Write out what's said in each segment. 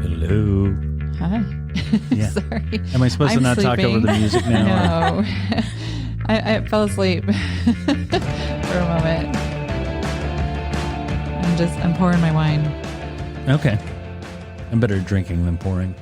Hello. Hi. Yeah. Sorry. Am I supposed to not talk over the music now? No. I fell asleep for a moment. I'm pouring my wine. Okay. I'm better at drinking than pouring.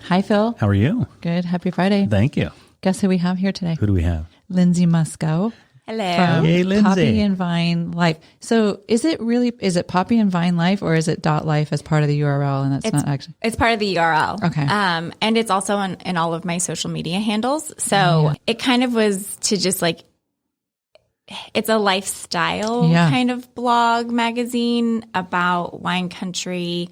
Hi, Phil. How are you? Good. Happy Friday. Thank you. Guess who we have here today? Who do we have? Lindsay Musco. Hello. From Yay, Lindsay. Poppy and Vine Life. So is it Poppy and Vine Life, or is it .life as part of the URL? And that's not actually. It's part of the URL. Okay. And it's also in all of my social media handles. So it kind of was to just like, it's a lifestyle kind of blog magazine about wine country,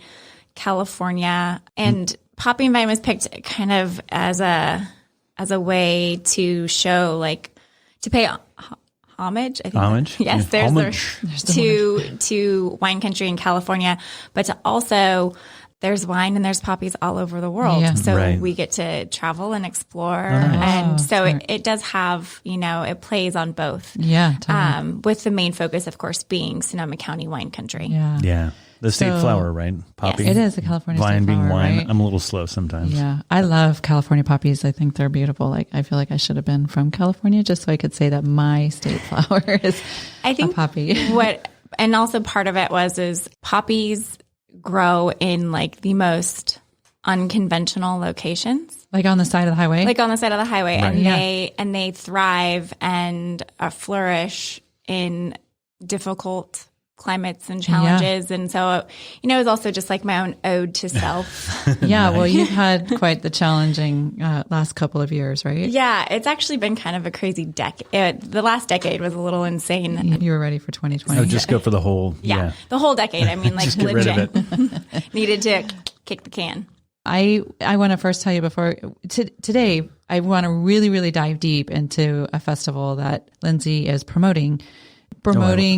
California. And Poppy and Vine was picked kind of as a way to show, like, to pay homage. I think Homage? Yes, Yeah. there's to wine country in California, but to also there's wine and there's poppies all over the world. Yeah. So we get to travel and explore. And so it does have, it plays on both. Yeah. Totally. With the main focus, of course, being Sonoma County wine country. Yeah. Yeah. The state flower, right? Poppy. It is a California Vine state being flower, wine. right? I'm a little slow sometimes. Yeah. I love California poppies. I think they're beautiful. Like, I feel like I should have been from California just so I could say that my state flower is I think a poppy. And also part of it is poppies grow in like the most unconventional locations. Like on the side of the highway? Like on the side of the highway. Right. And they thrive and flourish in difficult climates and challenges. And so, it was also just like my own ode to self. Yeah. Well, you've had quite the challenging last couple of years, right? Yeah. It's actually been kind of a crazy decade. The last decade was a little insane. You were ready for 2020. Oh, just go for the whole. Yeah. The whole decade. I mean, like, Just get rid of it. Needed to kick the can. I want to first tell you before today, I want to really, really dive deep into a festival that Lindsay is promoting,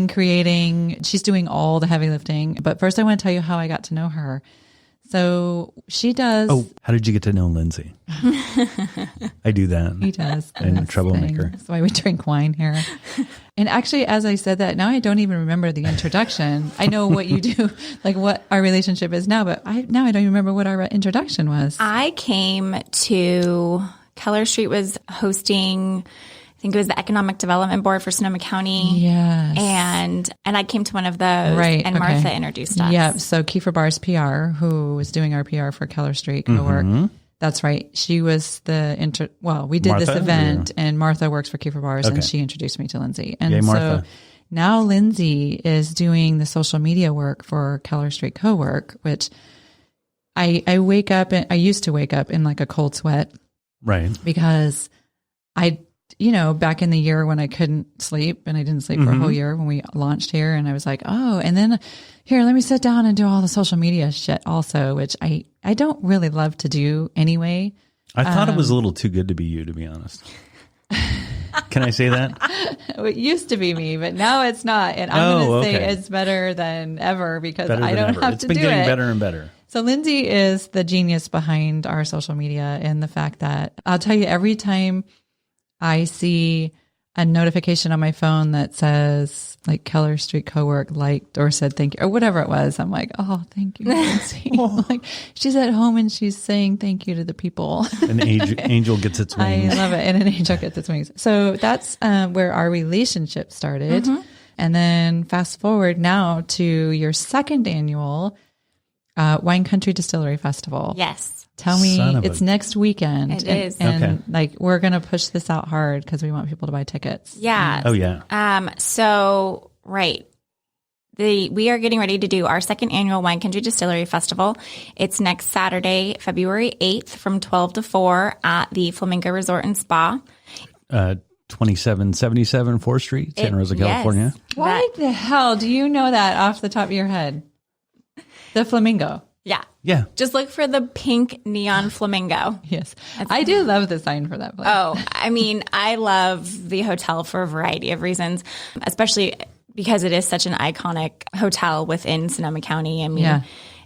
creating. She's doing all the heavy lifting. But first, I want to tell you how I got to know her. So she does. Oh, how did you get to know Lindsay? I do that. He does. I'm a troublemaker. That's why we drink wine here. And actually, as I said that, now I don't even remember the introduction. I know what you do, like what our relationship is now, but now I don't even remember what our introduction was. I came to Keller Street was hosting, I think it was the Economic Development Board for Sonoma County. Yes. And I came to one of those. Right. And Martha introduced us. Yeah. So Kiefer Barr's PR, who was doing our PR for Keller Street co-work. That's right. She was we did Martha, this event and Martha works for Kiefer Barr's and she introduced me to Lindsay. And Yay, Martha. so now Lindsay is doing the social media work for Keller Street co-work, which I used to wake up in like a cold sweat. Right. Because back in the year when I couldn't sleep and I didn't sleep for a whole year when we launched here, and I was like, and then here, let me sit down and do all the social media shit also, which I don't really love to do anyway. I thought it was a little too good to be you, to be honest. Can I say that? It used to be me, but now it's not. And I'm going to say it's better than ever because I don't have to do it. It's been getting better and better. So Lindsay is the genius behind our social media, and the fact that I'll tell you, every time I see a notification on my phone that says like Keller Street co-work liked or said thank you or whatever it was, I'm like, oh, thank you, Lindsay. Like, she's at home and she's saying thank you to the people. An angel gets its wings. I love it. And an angel gets its wings. So that's where our relationship started. And then fast forward now to your second annual Wine Country Distillery Festival. Yes. Tell me, it's next weekend. It is. And like, we're going to push this out hard because we want people to buy tickets. Yeah. Oh, yeah. So, right. We are getting ready to do our second annual Wine Country Distillery Festival. It's next Saturday, February 8th from 12 to 4 at the Flamingo Resort and Spa. 2777 4th Street, Santa Rosa, California. Yes, Why the hell do you know that off the top of your head? The Flamingo. Yeah. Yeah. Just look for the pink neon flamingo. Yes. I do love the sign for that place. Oh, I mean, I love the hotel for a variety of reasons, especially because it is such an iconic hotel within Sonoma County. I mean,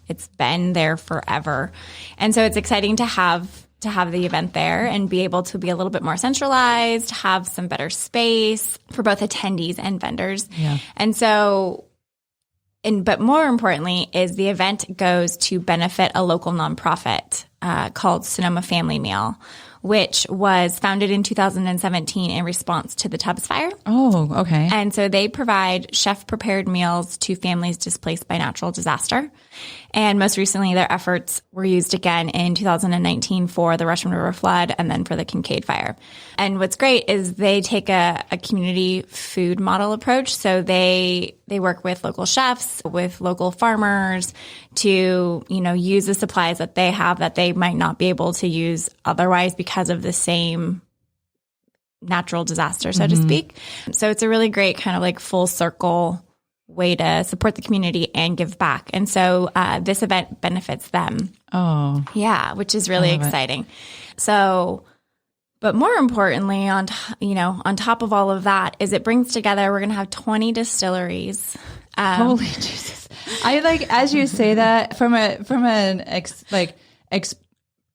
it's been there forever. And so it's exciting to have the event there and be able to be a little bit more centralized, have some better space for both attendees and vendors. Yeah. And so But more importantly is the event goes to benefit a local nonprofit called Sonoma Family Meal, which was founded in 2017 in response to the Tubbs fire. Oh, okay. And so they provide chef-prepared meals to families displaced by natural disaster. And most recently, their efforts were used again in 2019 for the Russian River flood and then for the Kincaid fire. And what's great is they take a community food model approach. So they work with local chefs, with local farmers to, use the supplies that they have that they might not be able to use otherwise because of the same natural disaster, so to speak. So it's a really great kind of like full circle way to support the community and give back. And so this event benefits them. Oh. Yeah, which is really exciting. So, but more importantly, on top of all of that is it brings together, we're going to have 20 distilleries. Holy Jesus. I as you say that from an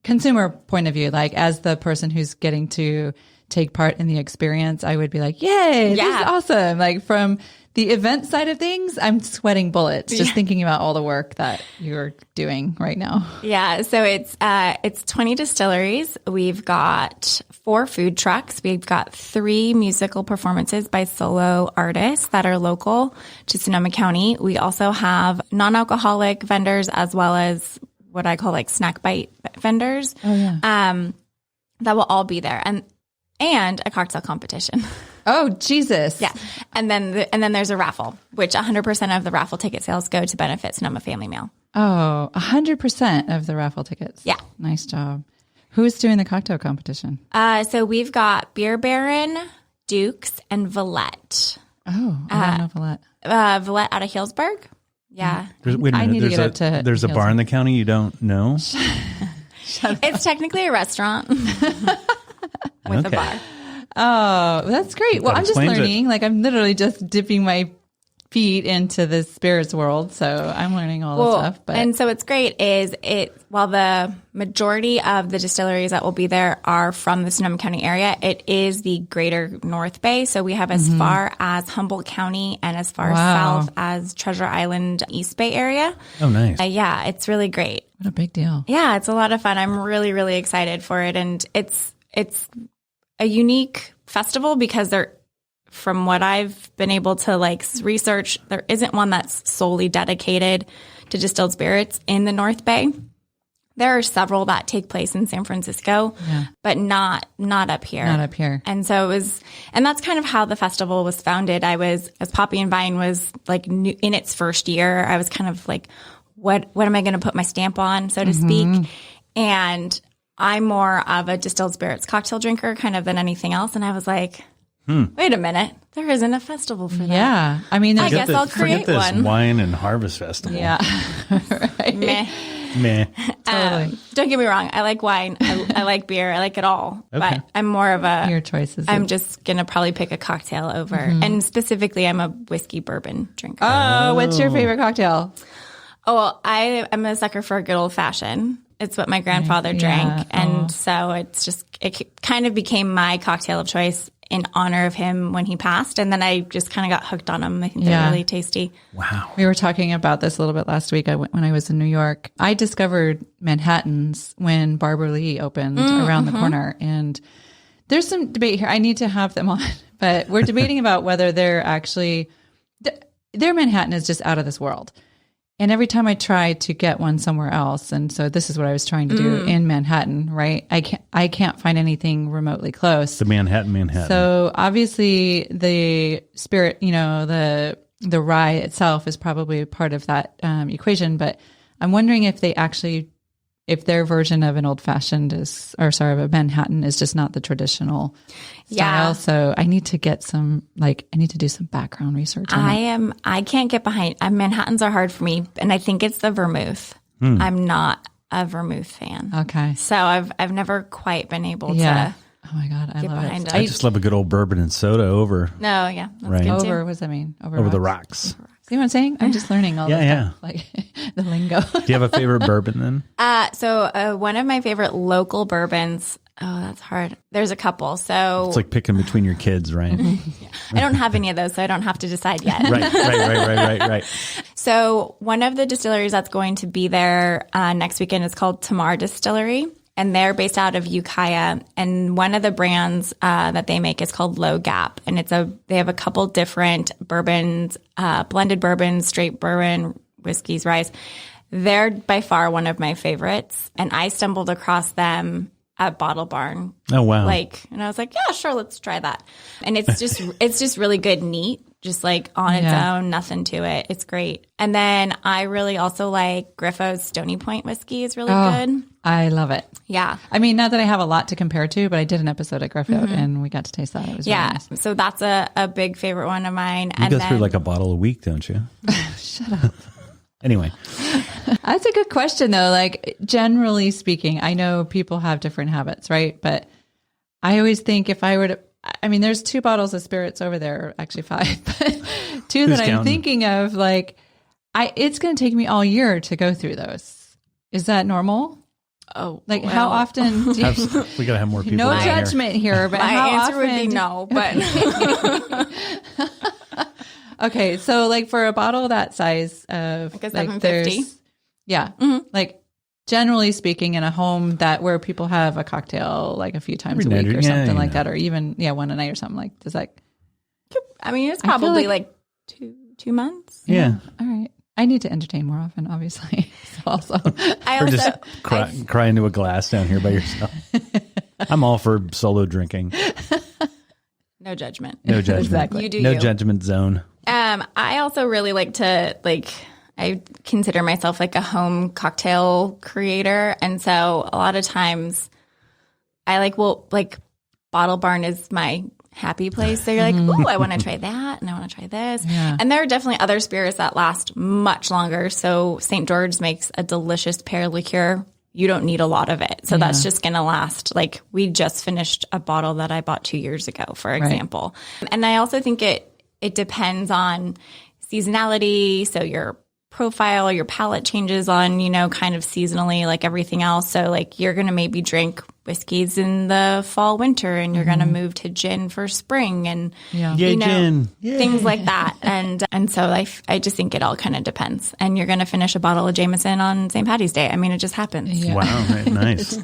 consumer point of view, like as the person who's getting to take part in the experience, I would be like, yay, this is awesome. Like from the event side of things, I'm sweating bullets just thinking about all the work that you're doing right now. Yeah. So it's 20 distilleries. We've got 4 food trucks. We've got 3 musical performances by solo artists that are local to Sonoma County. We also have non-alcoholic vendors as well as what I call like snack bite vendors. Oh, yeah. That will all be there. And a cocktail competition. Oh, Jesus. Yeah. And then there's a raffle, which 100% of the raffle ticket sales go to benefit Sonoma Family Meal. Oh, 100% of the raffle tickets. Yeah. Nice job. Who's doing the cocktail competition? So we've got Beer Baron, Dukes, and Valette. Oh, I don't know Valette. Valette out of Healdsburg. Yeah. Wait a minute. There's a bar in the county you don't know? It's technically a restaurant with a bar. Oh, that's great. Well, I'm just learning. Like I'm literally just dipping my feet into the spirits world. So I'm learning all the stuff. And so what's great is while the majority of the distilleries that will be there are from the Sonoma County area, it is the greater North Bay. So we have as far as Humboldt County and as far south as Treasure Island, East Bay area. Oh, nice. Yeah, it's really great. What a big deal. Yeah, it's a lot of fun. I'm really, really excited for it. And it's a unique festival because from what I've been able to research, there isn't one that's solely dedicated to distilled spirits in the North Bay. There are several that take place in San Francisco, but not up here. Not up here. And so and that's kind of how the festival was founded. As Poppy and Vine was new, in its first year, I was kind of like, what am I going to put my stamp on, so to speak? And I'm more of a distilled spirits cocktail drinker kind of than anything else. And I was like, wait a minute, there isn't a festival for that. Yeah. I mean, I guess I'll create one. Wine and Harvest Festival. Yeah. Right. Meh. Totally. Don't get me wrong. I like wine. I like beer. I like it all. Okay. But I'm more of your choices. I'm just going to probably pick a cocktail over. And specifically, I'm a whiskey bourbon drinker. Oh, what's your favorite cocktail? Oh, well, I'm a sucker for a good old fashioned. It's what my grandfather drank. And so it kind of became my cocktail of choice in honor of him when he passed. And then I just kind of got hooked on them. I think they're really tasty. Wow. We were talking about this a little bit last week when I was in New York. I discovered Manhattans when Barbara Lee opened around the corner. And there's some debate here. I need to have them on. But we're debating about whether they're actually – their Manhattan is just out of this world. And every time I try to get one somewhere else, and so this is what I was trying to do in Manhattan, right? I can't find anything remotely close. The Manhattan. So obviously the spirit, the rye itself is probably part of that equation. But I'm wondering if their version of an old fashioned of a Manhattan is just not the traditional style. So I need to get I need to do some background research on I can't get behind, Manhattans are hard for me. And I think it's the vermouth. I'm not a vermouth fan. Okay. So I've never quite been able to. Oh my God. I love it. I just love a good old bourbon and soda over. No, yeah. That's right. good too. Over, what does that mean? Over the rocks. See what I'm saying? I'm just learning all this stuff, like the lingo. Do you have a favorite bourbon then? So one of my favorite local bourbons, that's hard. There's a couple. So it's like picking between your kids, right? I don't have any of those, so I don't have to decide yet. Right. So one of the distilleries that's going to be there next weekend is called Tamar Distillery, and they're based out of Ukiah. And one of the brands that they make is called Low Gap, and they have a couple different bourbons, blended bourbons, straight bourbon, whiskeys, rye. They're by far one of my favorites, and I stumbled across them at Bottle Barn. Oh, wow. And I was like, yeah, sure, let's try that. And it's just really good, neat, just like on its own, nothing to it. It's great. And then I really also like Griffo's Stony Point whiskey is really good. I love it. Yeah. I mean, not that I have a lot to compare to, but I did an episode at Griffo and we got to taste that. It was really nice. So that's a big favorite one of mine. You go through like a bottle a week, don't you? Shut up. Anyway. That's a good question, though. Like, generally speaking, I know people have different habits, right? But I always think if I were to, I mean, there's 2 bottles of spirits over there, actually 5, but 2 that I'm thinking of, like, it's going to take me all year to go through those. Is that normal? Oh, like how often? Do you, we got to have more people. No judgment here, but my how answer often would be no. But okay, so like for a bottle that size of, I guess like, $7.50. Yeah, like generally speaking, in a home where people have a cocktail like a few times a week or something like that, or even one a night or something like. Does that? I mean, it's probably like 2 months. Yeah. All right. I need to entertain more often, obviously. So I or also just cry into a glass down here by yourself. I'm all for solo drinking. No judgment. No judgment. Exactly. You do no you. judgment zone. I also really like to I consider myself like a home cocktail creator, and so a lot of times I Bottle Barn is my happy place. So you're like, oh, I want to try that, and I want to try this. Yeah. And there are definitely other spirits that last much longer. So St. George's makes a delicious pear liqueur. You don't need a lot of it. So that's just going to last. Like, we just finished a bottle that I bought 2 years ago, for example. Right. And I also think it depends on seasonality. So your profile, your palate changes on, kind of seasonally, like everything else. So like you're going to maybe drink whiskeys in the fall, winter, and you're going to move to gin for spring and, gin. Things like that. And so I just think it all kind of depends. And you're going to finish a bottle of Jameson on St. Patty's Day. I mean, it just happens. Yeah. Wow. Right, nice.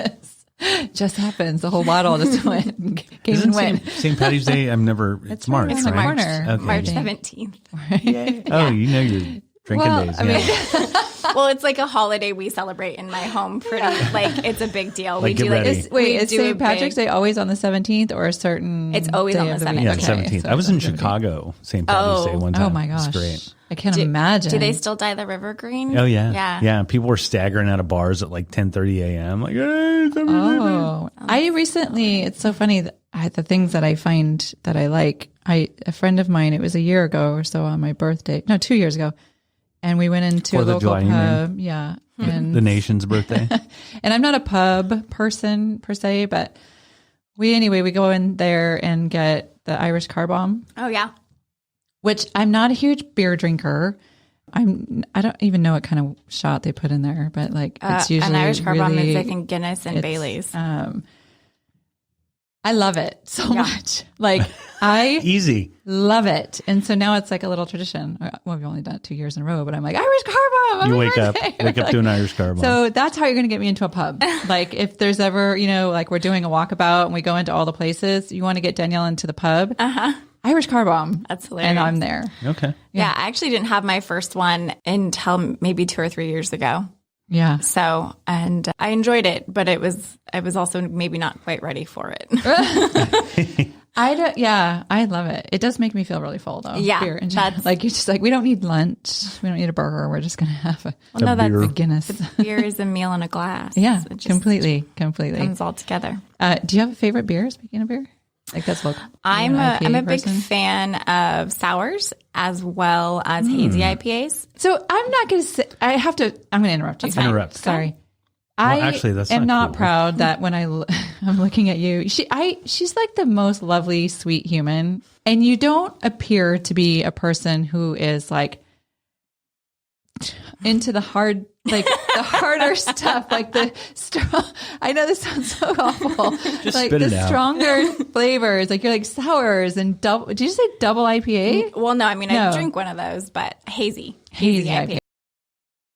Just happens. The whole bottle just came and went. St. Patty's Day, It's March, right? March. Okay. March 17th. Yeah. Oh, your drinking days. Well, it's like a holiday we celebrate in my home. It's a big deal. Like, we do is St. Patrick's Day always on the 17th or a certain? It's always on the 17th. Yeah, Okay. 17th. I was in Chicago St. Patty's Day one time. Oh my gosh, it's great. I can't imagine. Do they still dye the river green? Oh yeah, yeah. People were staggering out of bars at like 10:30 a.m. Like, hey, I recently. It's so funny that the things that I find that I like. A friend of mine. It was a year ago or so on my birthday. No, 2 years ago. And we went into a local pub. Yeah. And the nation's birthday. And I'm not a pub person per se, but we go in there and get the Irish car bomb. Oh yeah. Which I'm not a huge beer drinker. I don't even know what kind of shot they put in there, but like it's usually an Irish car bomb really, is I think Guinness and Bailey's. I love it so much. Like I easy love it. And so now it's like a little tradition. Well, we've only done it 2 years in a row, but I'm like, Irish car bomb. You wake up to an Irish car bomb. So that's how you're going to get me into a pub. Like if there's ever, like we're doing a walkabout and we go into all the places, you want to get Danielle into the pub. Irish car bomb. That's hilarious. And I'm there. Okay. Yeah. I actually didn't have my first one until maybe 2 or 3 years ago. Yeah. So, and I enjoyed it, but I was also maybe not quite ready for it. I love it. It does make me feel really full though. Yeah. Beer like you're just like, we don't need lunch. We don't need a burger. We're just going to have a Guinness. Beer is a meal in a glass. Yeah. Completely. Comes all together. Do you have a favorite beer? Speaking of beer? Like that's local. I'm a big fan of sours as well as hazy IPAs. So I'm not going to say, I'm going to interrupt you. Sorry. Actually, that's am not cool. proud that when I'm looking at you, she's like the most lovely, sweet human. And you don't appear to be a person who is like, into the hard, like the harder stuff, like the strong. I know this sounds so awful. Just like spit it the out. stronger flavors, like you're like sours and double. Did you say double IPA? Well, no, I mean, I No. drink one of those, but hazy Hazy IPA.